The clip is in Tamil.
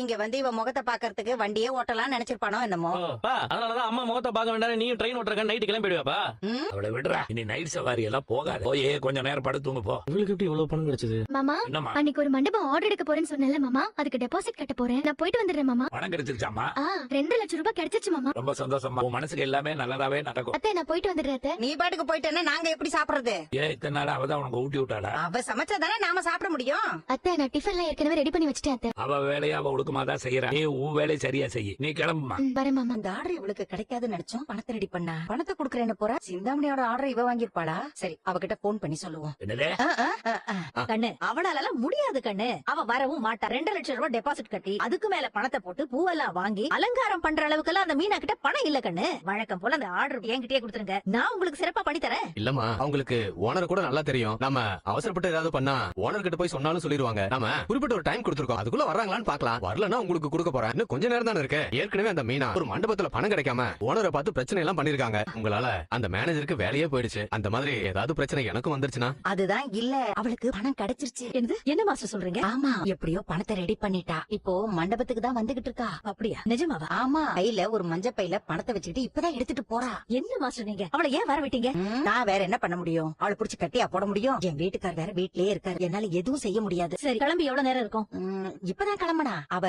இங்க வந்து இவ முகத்தை பாக்குறதுக்கு வண்டியே ஓட்டலாம் நினைச்சிருப்பானோ என்னமோ. அதனாலதான் அம்மா முகத்தை பாக்க வேண்டாம், நீயும் ட்ரெயின் ஓட்டுறக்க நைட்டு கிளம்பிடுவாப்பா. அவளை விடுறா, இனி நைட் சவாரி எல்லாம் போகாது. போய் கொஞ்சம் நேரம் படுத்துங்க போ. இவளுக்கு எப்படி இவ்வளவு பணம் கிடைச்சது? மாமா, என்னம்மா அன்னைக்கு ஒரு மண்டபம் ஆர்டர் எடுக்க போறேன்னு சொன்னேன்ல மாமா, அதுக்கு டெபாசிட் கட்ட போறேன். நான் போயிட்டு வந்துடுறேன் மாமா. பணம் கிடைச்சிருச்சாமா? 2 லட்சம் ரூபாய் கிடைச்சிச்சு மாமா. ரொம்ப சந்தோஷமா. உன் மனசுக்கு எல்லாமே நல்லதாவே நடக்கும். அத்தை, நான் போயிட்டு வந்துடுறேன் அத்தை. நீ பாட்டுக்கு போயிட்டேன்னா நாங்க எப்படி சாப்பிடுறது? ஏன் இத்தனை நாள் அவதான் உனக்கு ஊட்டி விட்டாளா? அவ சமைச்சாதானே நாம சாப்பிட முடியும். அத்தை, நான் டிஃபன்லாம் ஏற்கனவே ரெடி பண்ணி வச்சிட்டேன் அத்தை. அவ வேலையை அவ ஒழுக்கமாதான் செய்யறா. நீ உன் வேலையை சரியா செய்ய. நீ கிளம்புமா. வரேன் மாமா. இந்த ஆர்டர் இவளுக்கு கிடைக்காதுன்னு நினைச்சோம். பணத்தை ரெடி பண்ணா. பணத்தை குடுக்கறேன்னு போறா. சிந்தாமணியோட ஆர்டர் இவ வாங்கிருப்பாளா? சரி, அவகிட்ட போன் பண்ணி சொல்லுவோம். என்னதே? கண்ணு, அவனால முடியாது கண்ணு. அவ வரவும் மாட்டா. 2 லட்சம் ரூபாய் டெபாசிட் கட்டி அதுக்கு மேல பணத்தை போட்டு பூவெல்லாம் வாங்கி அலங்காரம் பண்ற அளவுக்கு அந்த மீனா கிட்ட பணம் இல்ல கண்ணு. வழக்கம் போல அந்த ஆர்டர் என்கிட்டயே கொடுத்துருங்க, நான் உங்களுக்கு சிறப்பா பண்ணி தரேன். இல்லம்மா, அவங்களுக்கு ஓனர் கூட நல்லா தெரியும். நம்ம அவசரப்பட்டு ஏதாவது பண்ணா ஓனர் கிட்ட போய் சொன்னாலும் சொல்லிடுவாங்க. நாம குறிப்பிட்ட ஒரு டைம் கொடுத்துருக்கோம், அதுக்குள்ள வர்றாங்களான்னு பாக்கலாம். வரலன்னா உங்களுக்கு கொடுக்க போறேன். இன்னும் கொஞ்ச நேரம் தானே இருக்கு. ஏற்கனவே அந்த மீனா ஒரு மண்டபத்துல பணம் கிடைக்காம ஓனரை பார்த்து பிரச்சனை எல்லாம் பண்ணிருக்காங்க. உங்களால அந்த மேனேஜருக்கு வேலையே போயிடுச்சு. அந்த மாதிரி ஏதாவது பிரச்சனை எனக்கும் வந்துருச்சுன்னா? அதுதான் இல்ல, அவளுக்கு பணம் கிடைச்சிருச்சு. என்ன மாஸ்டர் சொல்றீங்க? ஆமா, எப்படியோ பணத்தை ரெடி பண்ணிட்டா. இப்போ மண்டபத்துக்கு தான் வந்துகிட்டு இருக்கா. அப்படியா? நிஜமாவா? ஆமா, கையில ஒரு மஞ்ச பையில பணத்தை வச்சுக்கிட்டு இப்பதான் எடுத்துட்டு போறா. என்ன மாஸ்டர் நீங்க அவளை ஏன் வர விட்டீங்க? நான் வேற என்ன பண்ண முடியும்? அவளை புடிச்சு கட்டியா போட முடியும்? என் வீட்டுக்கார் வேற வீட்லயே இருக்காரு, என்னால எதுவும் செய்ய முடியாது. சரி, கிளம்பி எவ்வளவு நேரம் இருக்கும்? இப்பதான் கிளம்பனா. அவ